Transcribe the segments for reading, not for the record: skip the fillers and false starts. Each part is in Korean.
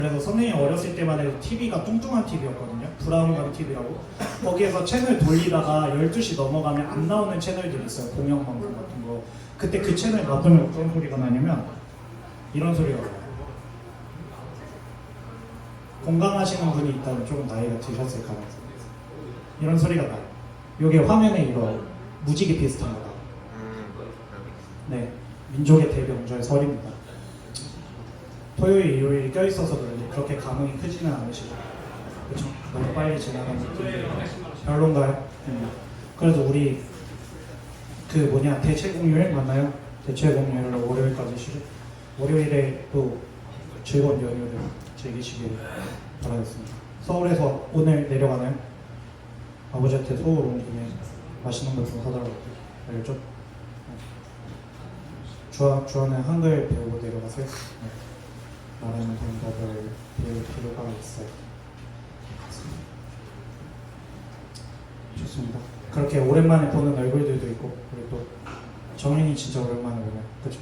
그래서 선생님 어렸을 때만 해도 TV가 뚱뚱한 TV였거든요. 브라운관 TV라고. 거기에서 채널 돌리다가 12시 넘어가면 안 나오는 채널들이 있어요. 공영방송 같은 거. 그때 그 채널 놔두면 어떤 소리가 나냐면 이런 소리가 나요. 공감하시는 분이 있다면 조금 나이가 드셨을 가능성이 있어요. 이런 소리가 나요. 이게 화면에 이거 무지개 비슷한 거다. 네, 민족의 대명절 설입니다. 토요일, 일요일이 껴있어서 그런지 그렇게 감흥이 크지는 않으시죠? 그렇죠? 너무 빨리 지나가는 느낌이 별론가요? 그래도 우리 대체공휴일 맞나요? 대체공휴일로 월요일까지 쉬죠? 월요일에 또 즐거운 연휴를 즐기시길 바라겠습니다. 서울에서 오늘 내려가나요? 아버지한테 서울 온 김에 맛있는 거 좀 사달라고 알겠죠? 주원은 한글 배우고 내려가세요. 네. 말하는 방법을 배울 필요가 있어요. 좋습니다. 그렇게 오랜만에 보는 얼굴들도 있고, 그리고 또 정인이 진짜 오랜만에 보네요. 그쵸?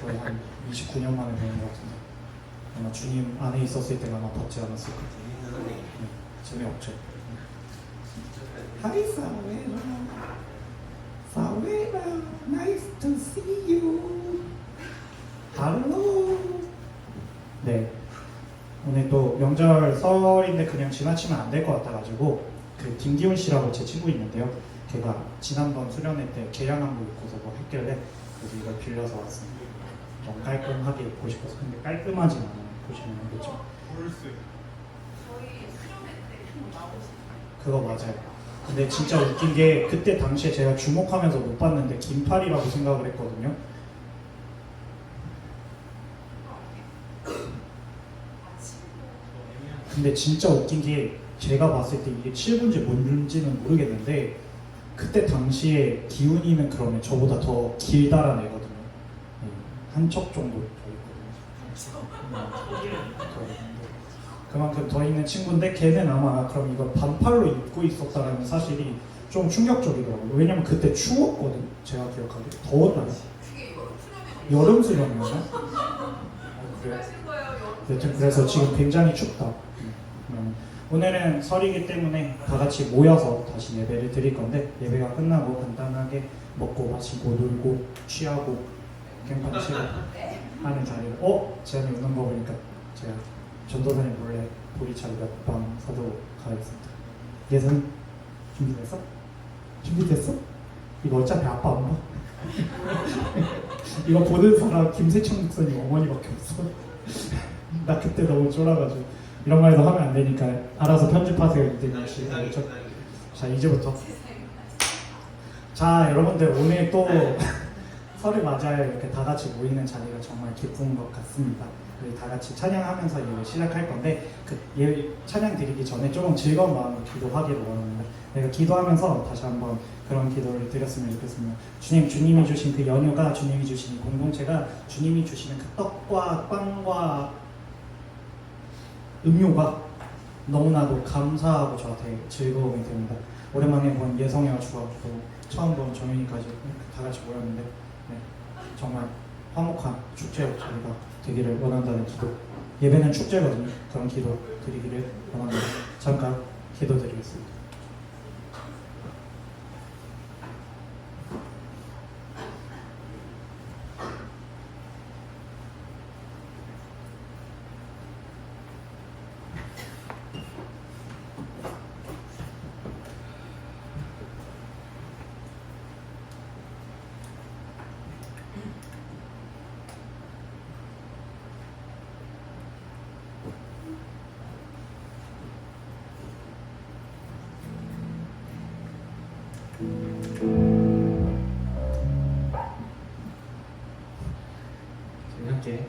거의 한 29년 만에 보는 것 같은데 아마 주님 안에 있었을 때가 아마 받지 않았을까. 재미없죠. Hi Saweera, Saweera, nice to see you. Hello. 네, 오늘 또 명절 설인데 그냥 지나치면 안 될 것 같아가지고 그 김기훈 씨라고 제 친구 있는데요. 걔가 지난번 수련회 때 개량한복 입고서 뭐 했길래 그래서 이걸 빌려서 왔습니다. 좀 깔끔하게 입고 싶어서. 근데 깔끔하진 않아요. 보시면 알겠죠? 저희 수련회 때좀 나오시나요? 그거 맞아요. 근데 진짜 웃긴 게 그때 당시에 제가 주목하면서 못 봤는데 긴팔이라고 생각을 했거든요. 근데 진짜 웃긴 게 제가 봤을 때 이게 7분지 뭔지는 모르겠는데 그때 당시에 기훈이는 그러면 저보다 더 길다란 애거든요. 한 척 정도 더 있거든요. 그만큼 더 있는 친구인데 걔는 아마 그럼 이걸 반팔로 입고 있었다는 사실이 좀 충격적이더라고요. 왜냐면 그때 추웠거든. 제가 기억하기에 더웠나요? 그게 여름 수련이었나? 그래요? 하신 거예요? 여튼 그래서 지금 굉장히 춥다. 오늘은 설이기 때문에 다 같이 모여서 다시 예배를 드릴 건데 예배가 끝나고 간단하게 먹고 마시고 놀고 취하고 캠핑 치고 하는 자리를 재현이 웃는 거 보니까 제가 전도사님 몰래 보리차를 몇 방 사도록 가겠습니다. 예선 준비됐어? 준비됐어? 이거 어차피 아빠 안 봐. 이거 보는 사람 김세청 목사님 어머니밖에 없어. 나 그때 너무 쫄아가지고 이런 말도 하면 안 되니까 알아서 편집하세요. 이때는 씨. 자 이제부터 자 여러분들 오늘 또 설을 맞아야 이렇게 다 같이 모이는 자리가 정말 기쁜 것 같습니다. 우리 다 같이 찬양하면서 예배 시작할 건데 찬양 드리기 전에 조금 즐거운 마음으로 기도하기를 원합니다. 내가 기도하면서 다시 한번 그런 기도를 드렸으면 좋겠습니다. 주님이 주신 그 연휴가, 주님이 주신 공동체가, 주님이 주시는 그 떡과 빵과 음료가 너무나도 감사하고 저한테 즐거움이 됩니다. 오랜만에 본 예성이와 주하고 처음 본 정윤이까지 다 같이 모였는데 정말 화목한 축제 자리가 되기를 원한다는 기도. 예배는 축제거든요. 그런 기도 드리기를 원합니다. 잠깐 기도드리겠습니다. 함께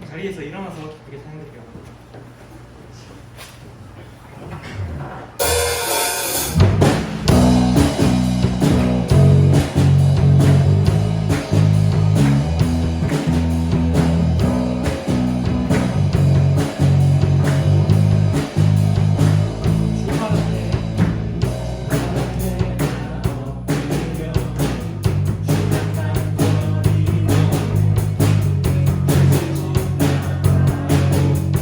자리에서 일어나서 기쁘게 찬양드릴게요. 주님의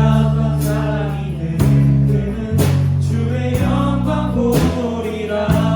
아름다운 사랑이 되는 그는 주의 영광 보리라.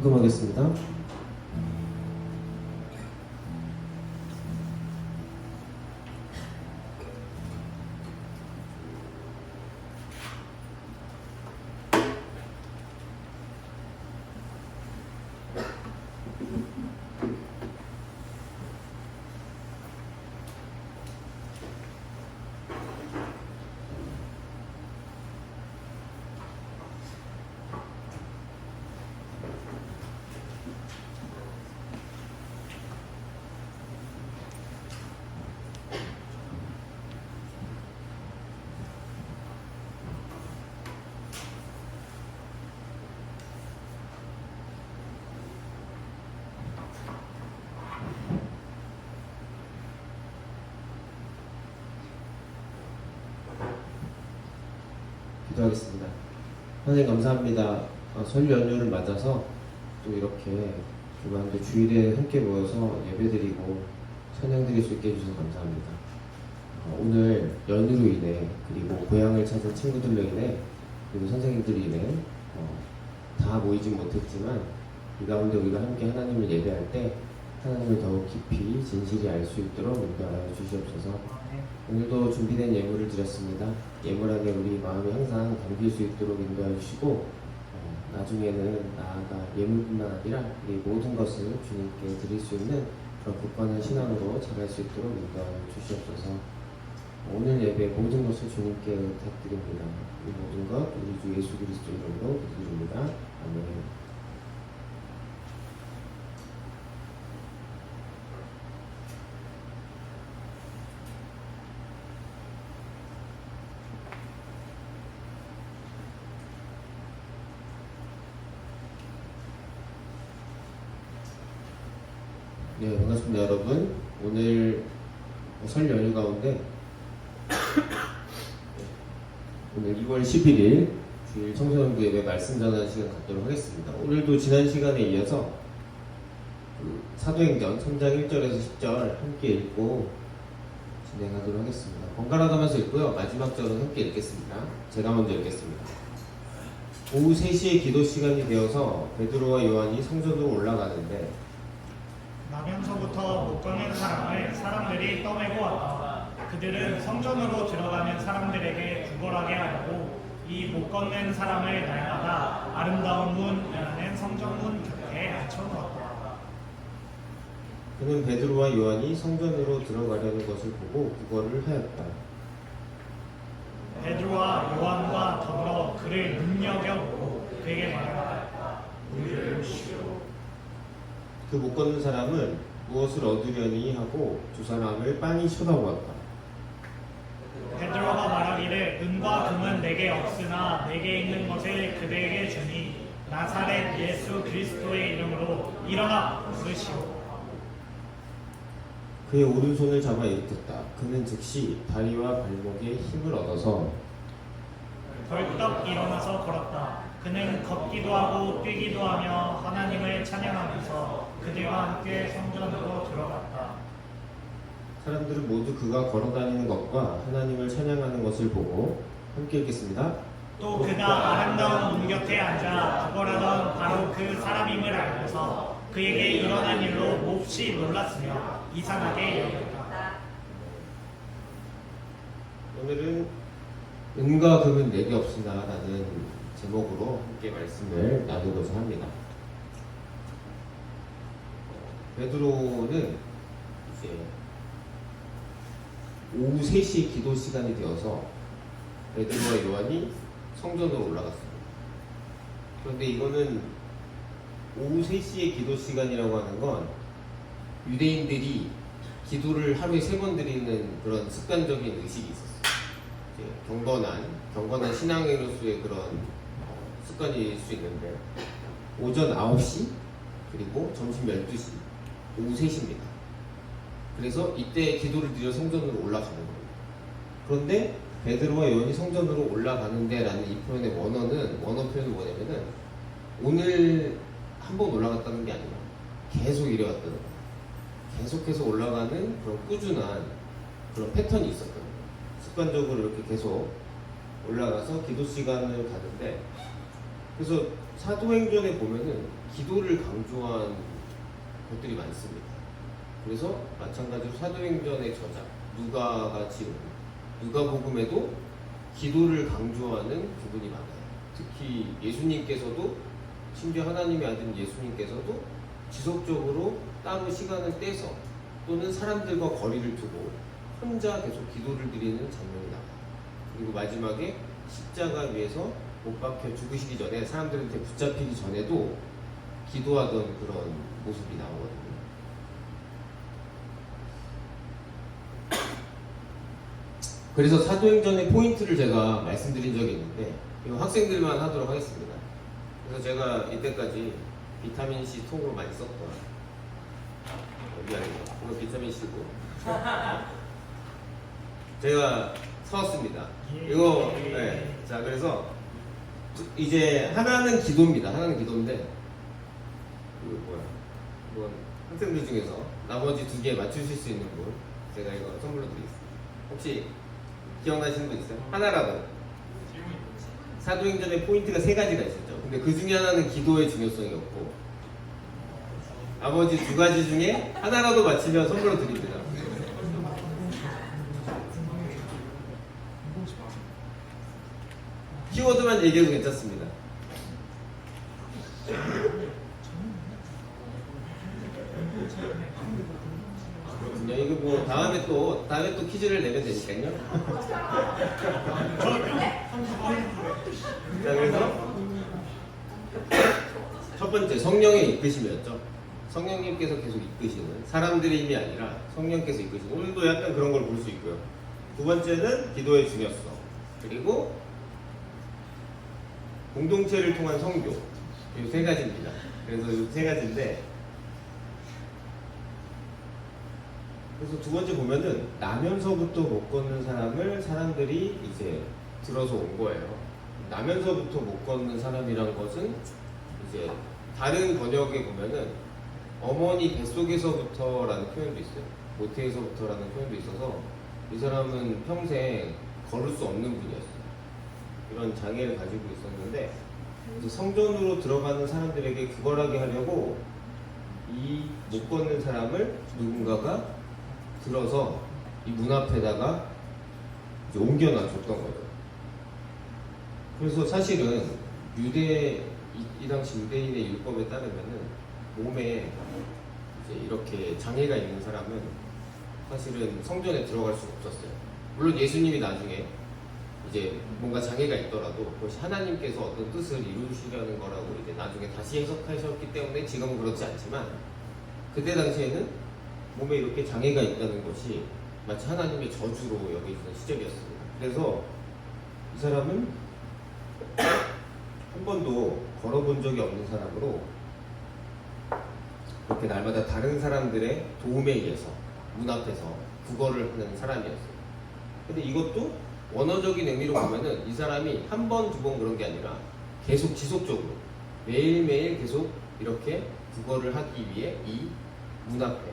녹음하겠습니다. 기도하겠습니다. 하나님 감사합니다. 설 연휴를 맞아서 또 이렇게 교만도 주일에 함께 모여서 예배드리고 찬양드릴 수 있게 해주셔서 감사합니다. 오늘 연휴로 인해 그리고 고향을 찾은 친구들로 인해 그리고 선생님들로 인해 다 모이진 못했지만 이 가운데 우리가 함께 하나님을 예배할 때 하나님을 더욱 깊이 진실히 알 수 있도록 인도하여 주시옵소서. 오늘도 준비된 예물을 드렸습니다. 예물하게 우리 마음이 항상 담길 수 있도록 인도하여 주시고 나중에는 나아가 예물뿐만 아니라 이 모든 것을 주님께 드릴 수 있는 그런 굳건한 신앙으로 자랄 수 있도록 인도하여 주시옵소서. 오늘 예배 모든 것을 주님께 부탁드립니다. 이 모든 것 우리 주 예수 그리스도 이름으로 기도드립니다. 아멘. 네, 반갑습니다, 여러분. 오늘 설 연휴 가운데 오늘 2월 11일 주일 청소년부 예배 말씀 전하는 시간 갖도록 하겠습니다. 오늘도 지난 시간에 이어서 사도행전 3장 1절에서 10절 함께 읽고 진행하도록 하겠습니다. 번갈아가면서 읽고요. 마지막 절은 함께 읽겠습니다. 제가 먼저 읽겠습니다. 오후 3시에 기도 시간이 되어서 베드로와 요한이 성전으로 올라가는데 나면서부터 못 가는 사람을 사람들이 떠매고 왔다. 그들은 성전으로 들어가는 사람들에게 구걸하게 하려고 이 못 걷는 사람을 날마다 아름다운 문이라는 성전문 곁에 앉혀놓았다. 그는 베드로와 요한이 성전으로 들어가려는 것을 보고 구걸을 하였다. 베드로와 요한과 더불어 그를 눈여겨보고 그에게 말하였다. 우리를 보시오. 그 못 걷는 사람은 무엇을 얻으려니 하고 두 사람을 빤히 쳐다보았다. 베드로가 말하기를 은과 금은 내게 없으나 내게 있는 것을 그대에게 주니 나사렛 예수 그리스도의 이름으로 일어나 걸으시오. 그의 오른손을 잡아 일으켰다. 그는 즉시 다리와 발목에 힘을 얻어서 벌떡 일어나서 걸었다. 그는 걷기도 하고 뛰기도 하며 하나님을 찬양하면서 그들과 함께 성전으로 들어갔다. 사람들은 모두 그가 걸어다니는 것과 하나님을 찬양하는 것을 보고 함께 읽겠습니다. 또 그가 아름다운 문 곁에 앉아 구걸하던 바로 그 사람임을 알고서 그에게 일어난 일로 몹시 놀랐으며 이상하게 여겼다. 오늘은 은과 금은 내게 없으나 라는 제목으로 함께 말씀을 나누고자 합니다. 베드로는 이제 오후 3시 기도 시간이 되어서 베드로와 요한이 성전으로 올라갔습니다. 그런데 이거는 오후 3시의 기도 시간이라고 하는 건 유대인들이 기도를 하루에 3번 드리는 그런 습관적인 의식이 있었어요. 경건한 신앙인으로서의 그런 습관일 수 있는데 오전 9시 그리고 점심 12시 오후 3시입니다. 그래서 이때 기도를 드려 성전으로 올라가는 거예요. 그런데 베드로와 요한이 성전으로 올라가는데 라는 이 표현의 원어 표현은 뭐냐면은 오늘 한 번 올라갔다는 게 아니라 계속 이래왔다는 거예요. 계속해서 올라가는 그런 꾸준한 그런 패턴이 있었던 거예요. 습관적으로 이렇게 계속 올라가서 기도 시간을 가는데 그래서 사도행전에 보면은 기도를 강조한 것들이 많습니다. 그래서 마찬가지로 사도행전의 저자 누가가 지은 누가복음에도 기도를 강조하는 부분이 많아요. 특히 예수님께서도 심지어 하나님의 아들 예수님께서도 지속적으로 따로 시간을 떼서 또는 사람들과 거리를 두고 혼자 계속 기도를 드리는 장면이 나와요. 그리고 마지막에 십자가 위에서 못 박혀 죽으시기 전에 사람들한테 붙잡히기 전에도 기도하던 그런 모습이 나오거든요. 그래서 사도행전의 포인트를 제가 말씀드린 적이 있는데 이거 학생들만 하도록 하겠습니다. 그래서 제가 이때까지 비타민C 통으로 많이 썼던 미안합니다. 이거 비타민C고 제가 사왔습니다. 이거 네. 자, 그래서 이제 하나는 기도입니다. 하나는 기도인데 뭐 학생들 중에서 나머지 두 개 맞추실 수 있는 분 제가 이거 선물로 드리겠습니다. 혹시 기억나시는 분 있어요? 하나라도. 사도행전에 포인트가 세 가지가 있었죠. 근데 그 중에 하나는 기도의 중요성이 없고 나머지 두 가지 중에 하나라도 맞히면 선물로 드립니다. 키워드만 얘기해도 괜찮습니다. 그렇군요. 이거 뭐 다음에 또 퀴즈를 내면 되니까요. 자, 그래서 첫 번째 성령의 이끄심이었죠. 성령님께서 계속 이끄시는 사람들의 힘이 아니라 성령께서 이끄시는 오늘도 약간 그런 걸 볼 수 있고요. 두 번째는 기도의 중요성 그리고 공동체를 통한 성교 이 세 가지입니다. 그래서 이 세 가지인데 그래서 두 번째 보면은 나면서부터 못 걷는 사람을 사람들이 이제 들어서 온 거예요. 나면서부터 못 걷는 사람이란 것은 이제 다른 번역에 보면은 어머니 뱃속에서부터라는 표현도 있어요. 모태에서부터라는 표현도 있어서 이 사람은 평생 걸을 수 없는 분이었어요. 이런 장애를 가지고 있었는데 이제 성전으로 들어가는 사람들에게 구걸하게 하려고 이 못 걷는 사람을 누군가가 들어서 이 문 앞에다가 이제 옮겨놔줬던 거죠. 그래서 사실은 이 당시 유대인의 율법에 따르면은 몸에 이제 이렇게 장애가 있는 사람은 사실은 성전에 들어갈 수 없었어요. 물론 예수님이 나중에 이제 뭔가 장애가 있더라도 그것이 하나님께서 어떤 뜻을 이루시려는 거라고 이제 나중에 다시 해석하셨기 때문에 지금은 그렇지 않지만 그때 당시에는 몸에 이렇게 장애가 있다는 것이 마치 하나님의 저주로 여겨지는 시절이었습니다. 그래서 이 사람은 한 번도 걸어본 적이 없는 사람으로 이렇게 날마다 다른 사람들의 도움에 의해서 문 앞에서 구걸을 하는 사람이었어요. 근데 이것도 원어적인 의미로 보면은 이 사람이 한 번, 두 번 그런 게 아니라 계속 지속적으로 매일매일 계속 이렇게 구걸을 하기 위해 이 문 앞에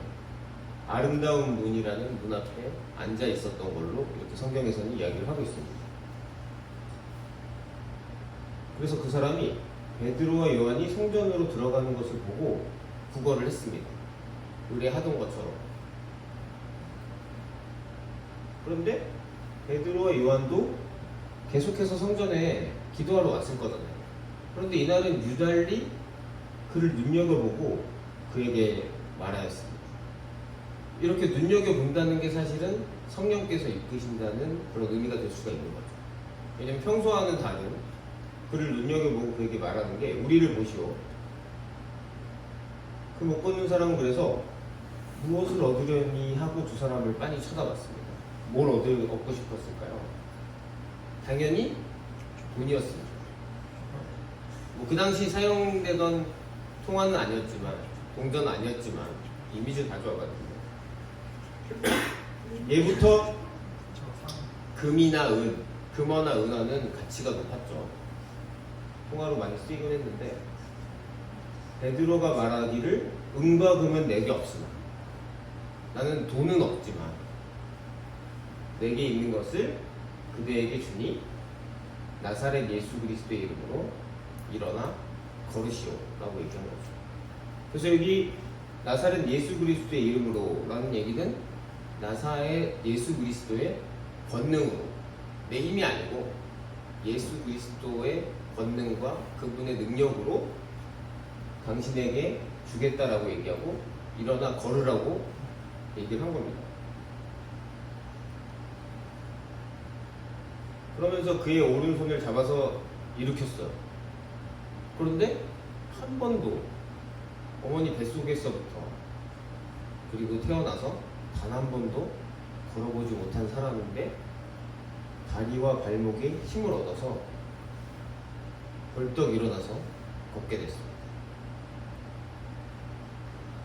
아름다운 문이라는 문 앞에 앉아 있었던 걸로 이렇게 성경에서는 이야기를 하고 있습니다. 그래서 그 사람이 베드로와 요한이 성전으로 들어가는 것을 보고 구걸을 했습니다. 의뢰하던 것처럼. 그런데 베드로와 요한도 계속해서 성전에 기도하러 왔을 거잖아요. 그런데 이날은 유달리 그를 눈여겨보고 그에게 말하였습니다. 이렇게 눈여겨본다는 게 사실은 성령께서 이끄신다는 그런 의미가 될 수가 있는 거죠. 왜냐면 평소와는 다른 그를 눈여겨보고 그에게 말하는 게 우리를 보시오. 그 못 걷는 사람은 그래서 무엇을 얻으려니 하고 두 사람을 빤히 쳐다봤습니다. 뭘 얻고 싶었을까요? 당연히 돈이었습니다. 뭐 그 당시 사용되던 통화는 아니었지만 동전은 아니었지만 이미지 가져와가지고 예부터 금이나 은, 금어나 은어는 가치가 높았죠. 통화로 많이 쓰이곤 했는데 베드로가 말하기를 은과 금은 내게 없으나 나는 돈은 없지만 내게 있는 것을 그대에게 주니 나사렛 예수 그리스도의 이름으로 일어나 걸으시오 라고 얘기한 거죠. 그래서 여기 나사렛 예수 그리스도의 이름으로 라는 얘기는 나사렛 예수 그리스도의 권능으로 내 힘이 아니고 예수 그리스도의 권능과 그분의 능력으로 당신에게 주겠다라고 얘기하고 일어나 걸으라고 얘기를 한 겁니다. 그러면서 그의 오른손을 잡아서 일으켰어요. 그런데 한 번도 어머니 뱃속에서부터 그리고 태어나서 단 한 번도 걸어보지 못한 사람인데 다리와 발목에 힘을 얻어서 벌떡 일어나서 걷게 됐습니다.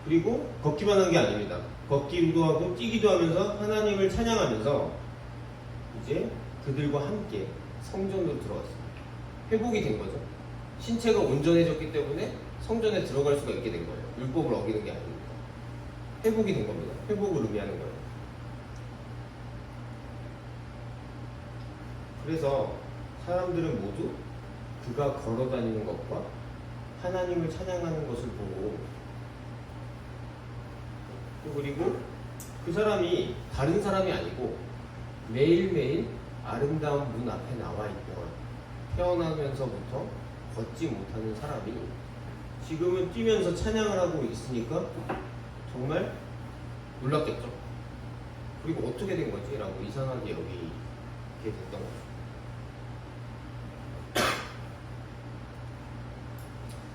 그리고 걷기만 한 게 아닙니다. 걷기도 하고 뛰기도 하면서 하나님을 찬양하면서 이제 그들과 함께 성전으로 들어갔습니다. 회복이 된 거죠. 신체가 온전해졌기 때문에 성전에 들어갈 수가 있게 된 거예요. 율법을 어기는 게 아닙니다. 회복이 된 겁니다. 회복을 의미하는 거예요. 그래서 사람들은 모두 그가 걸어다니는 것과 하나님을 찬양하는 것을 보고, 또 그리고 그 사람이 다른 사람이 아니고 매일매일 아름다운 문 앞에 나와 있던, 태어나면서부터 걷지 못하는 사람이 지금은 뛰면서 찬양을 하고 있으니까 정말 놀랐겠죠. 그리고 어떻게 된 거지? 라고 이상하게 여기게 됐던 거죠.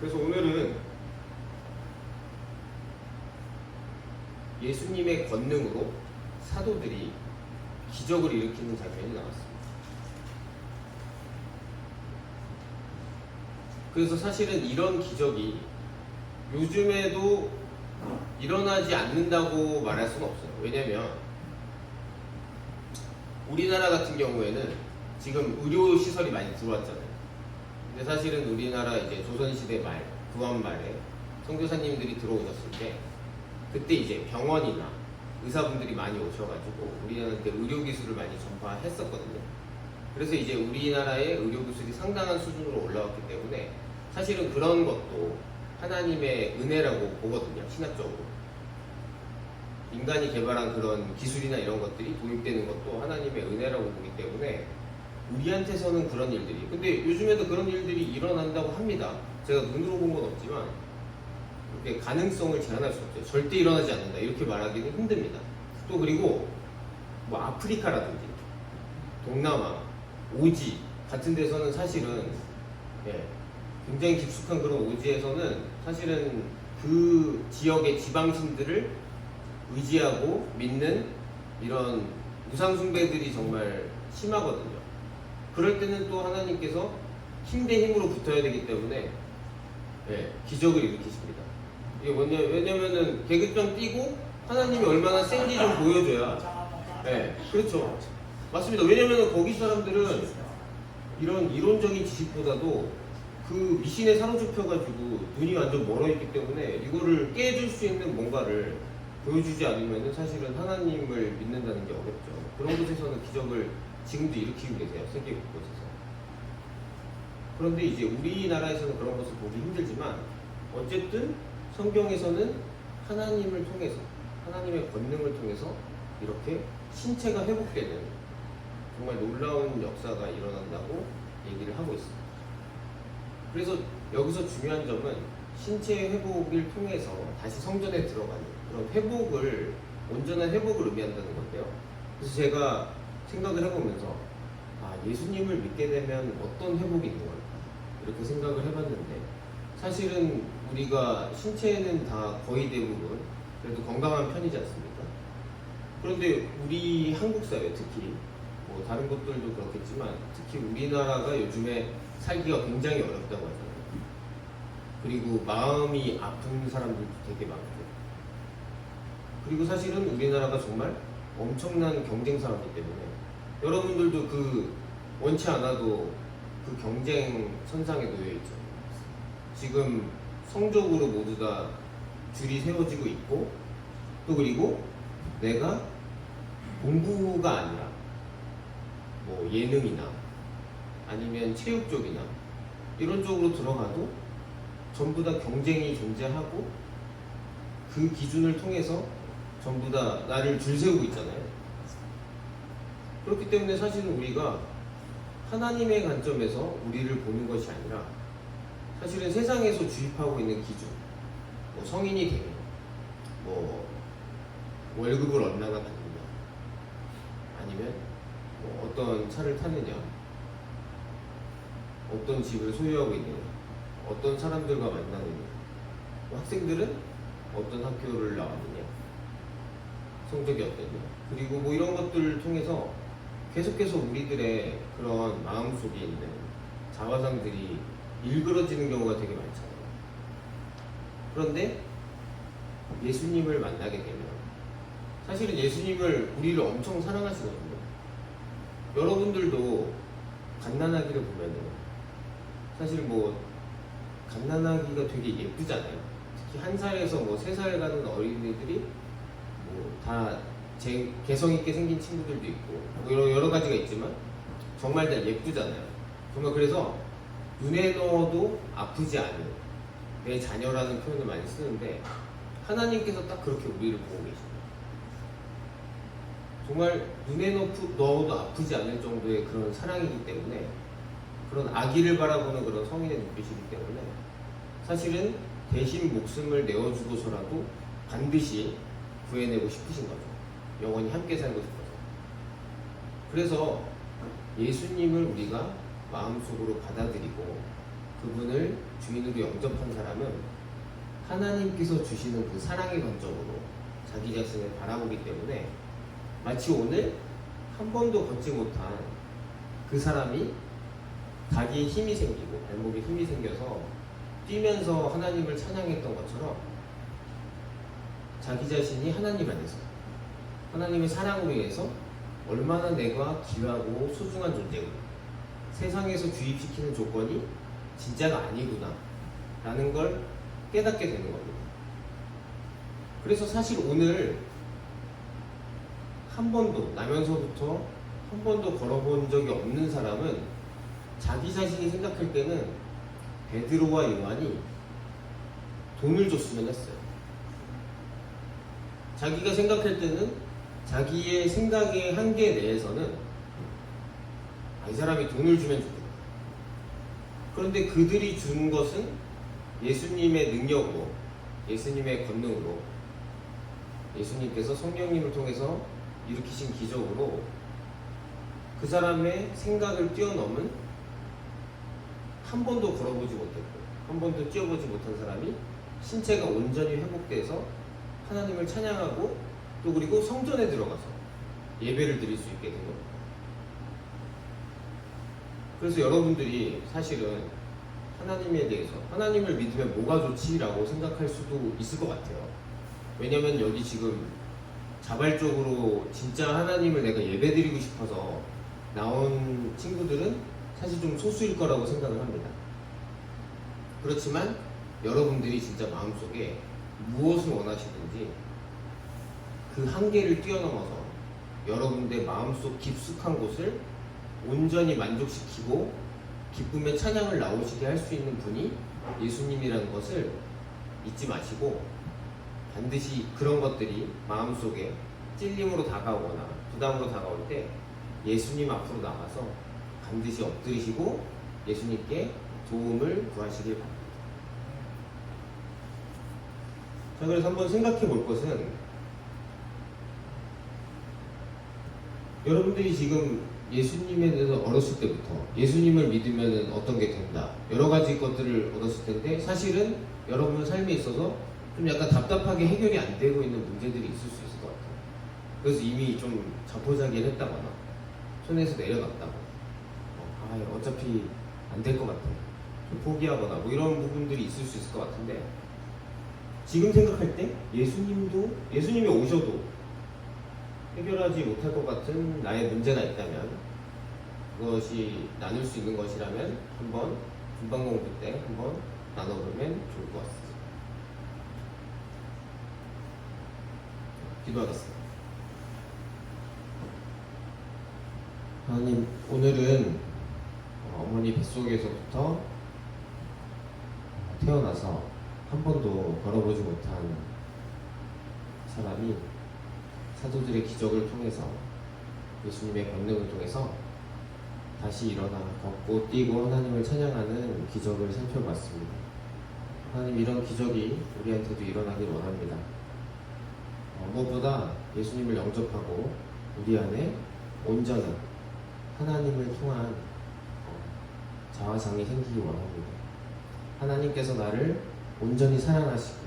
그래서 오늘은 예수님의 권능으로 사도들이 기적을 일으키는 장면이 나왔습니다. 그래서 사실은 이런 기적이 요즘에도 일어나지 않는다고 말할 수는 없어요. 왜냐면 우리나라 같은 경우에는 지금 의료 시설이 많이 들어왔잖아요. 근데 사실은 우리나라 이제 조선시대 말, 구한 말에 선교사님들이 들어오셨을 때, 그때 이제 병원이나 의사분들이 많이 오셔가지고 우리나라한테 의료 기술을 많이 전파했었거든요. 그래서 이제 우리나라의 의료 기술이 상당한 수준으로 올라왔기 때문에 사실은 그런 것도 하나님의 은혜라고 보거든요. 신학적으로 인간이 개발한 그런 기술이나 이런 것들이 도입되는 것도 하나님의 은혜라고 보기 때문에 우리한테서는 그런 일들이, 근데 요즘에도 그런 일들이 일어난다고 합니다. 제가 눈으로 본 건 없지만 그렇게 가능성을 제한할 수 없죠. 절대 일어나지 않는다 이렇게 말하기는 힘듭니다. 또 그리고 뭐 아프리카라든지 동남아, 오지 같은 데서는 사실은 굉장히 깊숙한 그런 오지에서는 사실은 그 지역의 지방신들을 의지하고 믿는 이런 우상숭배들이 정말 심하거든요. 그럴 때는 또 하나님께서 힘 대 힘으로 붙어야 되기 때문에 기적을 일으키십니다. 이게 왜냐면은 개그병 뛰고 하나님이 얼마나 센지 좀 보여줘야. 그렇죠. 맞습니다. 왜냐면은 거기 사람들은 이런 이론적인 지식보다도 그 미신에 사로잡혀가지고 눈이 완전 멀어있기 때문에 이거를 깨줄 수 있는 뭔가를 보여주지 않으면 사실은 하나님을 믿는다는 게 어렵죠. 그런 곳에서는 기적을 지금도 일으키고 계세요. 세계 곳곳에서. 그런데 이제 우리나라에서는 그런 것을 보기 힘들지만 어쨌든 성경에서는 하나님을 통해서, 하나님의 권능을 통해서 이렇게 신체가 회복되는 정말 놀라운 역사가 일어난다고 얘기를 하고 있습니다. 그래서 여기서 중요한 점은 신체의 회복을 통해서 다시 성전에 들어가는 그런 회복을, 온전한 회복을 의미한다는 건데요. 그래서 제가 생각을 해보면서 예수님을 믿게 되면 어떤 회복이 있는 걸까 이렇게 생각을 해봤는데, 사실은 우리가 신체는 다 거의 대부분 그래도 건강한 편이지 않습니까? 그런데 우리 한국 사회, 특히 뭐 다른 곳들도 그렇겠지만 특히 우리나라가 요즘에 살기가 굉장히 어렵다고 하잖아요. 그리고 마음이 아픈 사람들도 되게 많고, 그리고 사실은 우리나라가 정말 엄청난 경쟁사이기 때문에 여러분들도 그 원치 않아도 그 경쟁 선상에 놓여 있죠. 지금 성적으로 모두 다 줄이 세워지고 있고, 또 그리고 내가 공부가 아니라 뭐 예능이나 아니면 체육 쪽이나 이런 쪽으로 들어가도 전부 다 경쟁이 존재하고 그 기준을 통해서 전부 다 나를 줄 세우고 있잖아요. 그렇기 때문에 사실은 우리가 하나님의 관점에서 우리를 보는 것이 아니라 사실은 세상에서 주입하고 있는 기준, 뭐 성인이 되면 뭐 월급을 얼마나 받느냐, 아니면 뭐 어떤 차를 타느냐, 어떤 집을 소유하고 있느냐, 어떤 사람들과 만나느냐, 뭐 학생들은 어떤 학교를 나왔느냐, 성적이 어떠냐, 그리고 뭐 이런 것들을 통해서 계속해서 우리들의 그런 마음속에 있는 자화상들이 일그러지는 경우가 되게 많잖아요. 그런데 예수님을 만나게 되면 사실은 예수님을, 우리를 엄청 사랑하시거든요. 여러분들도 갓난아기를 보면은 사실 뭐 갓난아기가 되게 예쁘잖아요. 특히 1살에서 뭐 3살 가는 어린이들이 뭐 다 제 개성 있게 생긴 친구들도 있고 뭐 여러 가지가 있지만 정말 다 예쁘잖아요. 정말 그래서 눈에 넣어도 아프지 않은 내 자녀라는 표현을 많이 쓰는데 하나님께서 딱 그렇게 우리를 보고 계십니다. 정말 눈에 넣어도 아프지 않을 정도의 그런 사랑이기 때문에 그런 아기를 바라보는 그런 성인의 눈빛이기 때문에 사실은 대신 목숨을 내어주고서라도 반드시 구해내고 싶으신 거죠. 영원히 함께 살고 싶어서. 그래서 예수님을 우리가 마음속으로 받아들이고 그분을 주인으로 영접한 사람은 하나님께서 주시는 그 사랑의 관점으로 자기 자신을 바라보기 때문에 마치 오늘 한 번도 걷지 못한 그 사람이 다리에 힘이 생기고 발목에 힘이 생겨서 뛰면서 하나님을 찬양했던 것처럼 자기 자신이 하나님 안에서 하나님의 사랑으로 인해서 얼마나 내가 귀하고 소중한 존재고 세상에서 주입시키는 조건이 진짜가 아니구나 라는 걸 깨닫게 되는 겁니다. 그래서 사실 오늘 한 번도 나면서부터 한 번도 걸어본 적이 없는 사람은 자기 자신이 생각할 때는 베드로와 요한이 돈을 줬으면 했어요. 자기가 생각할 때는 자기의 생각의 한계 내에서는 이 사람이 돈을 주면 좋겠다. 그런데 그들이 준 것은 예수님의 능력으로, 예수님의 권능으로, 예수님께서 성령님을 통해서 일으키신 기적으로 그 사람의 생각을 뛰어넘은 한 번도 걸어보지 못했고 한 번도 뛰어보지 못한 사람이 신체가 온전히 회복돼서 하나님을 찬양하고 또 그리고 성전에 들어가서 예배를 드릴 수 있게 된 겁니다. 그래서 여러분들이 사실은 하나님에 대해서 하나님을 믿으면 뭐가 좋지라고 생각할 수도 있을 것 같아요. 왜냐면 여기 지금 자발적으로 진짜 하나님을 내가 예배드리고 싶어서 나온 친구들은 사실 좀 소수일 거라고 생각을 합니다. 그렇지만 여러분들이 진짜 마음속에 무엇을 원하시든지 그 한계를 뛰어넘어서 여러분들의 마음속 깊숙한 곳을 온전히 만족시키고 기쁨의 찬양을 나오시게 할 수 있는 분이 예수님이라는 것을 잊지 마시고 반드시 그런 것들이 마음속에 찔림으로 다가오거나 부담으로 다가올 때 예수님 앞으로 나가서 반드시 엎드리시고 예수님께 도움을 구하시길 바랍니다. 자, 그래서 한번 생각해 볼 것은 여러분들이 지금 예수님에 대해서 어렸을 때부터 예수님을 믿으면 어떤 게 된다 여러 가지 것들을 얻었을 텐데 사실은 여러분 삶에 있어서 좀 약간 답답하게 해결이 안 되고 있는 문제들이 있을 수 있을 것 같아요. 그래서 이미 좀 자포자기를 했다거나 손에서 내려갔다거나 어차피 안 될 것 같아 좀 포기하거나 뭐 이런 부분들이 있을 수 있을 것 같은데 지금 생각할 때 예수님이 오셔도 해결하지 못할 것 같은 나의 문제가 있다면 그것이 나눌 수 있는 것이라면 한번 분방공부 때 한번 나눠보면 좋을 것 같습니다. 기도하겠습니다. 하나님, 오늘은 어머니 뱃속에서부터 태어나서 한 번도 걸어보지 못한 사람이 사도들의 기적을 통해서 예수님의 권능을 통해서 다시 일어나 걷고 뛰고 하나님을 찬양하는 기적을 살펴봤습니다. 하나님, 이런 기적이 우리한테도 일어나길 원합니다. 무엇보다 예수님을 영접하고 우리 안에 온전한 하나님을 통한 자화상이 생기기 원합니다. 하나님께서 나를 온전히 사랑하시고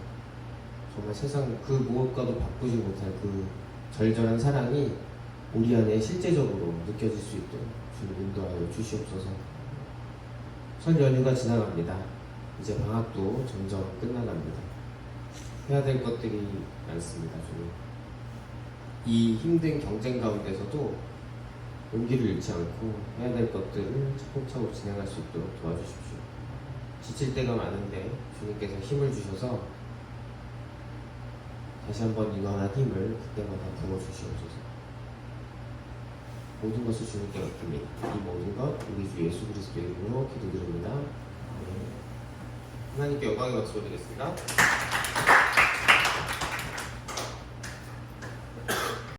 정말 세상 그 무엇과도 바꾸지 못할 그 절절한 사랑이 우리 안에 실제적으로 느껴질 수 있도록 주님 인도하여 주시옵소서. 설 연휴가 지나갑니다. 이제 방학도 점점 끝나갑니다. 해야 될 것들이 많습니다. 주님. 이 힘든 경쟁 가운데서도 용기를 잃지 않고 해야 될 것들을 차곡차곡 진행할 수 있도록 도와주십시오. 지칠 때가 많은데 주님께서 힘을 주셔서 다시 한번 이거나 힘을 그때마다 부어주시옵소서. 모든 것을 주님께 맡깁니다. 이 모든 것 우리 주 예수 그리스도의 이름으로 기도드립니다. 하나님께 영광의 박수 올리겠습니다.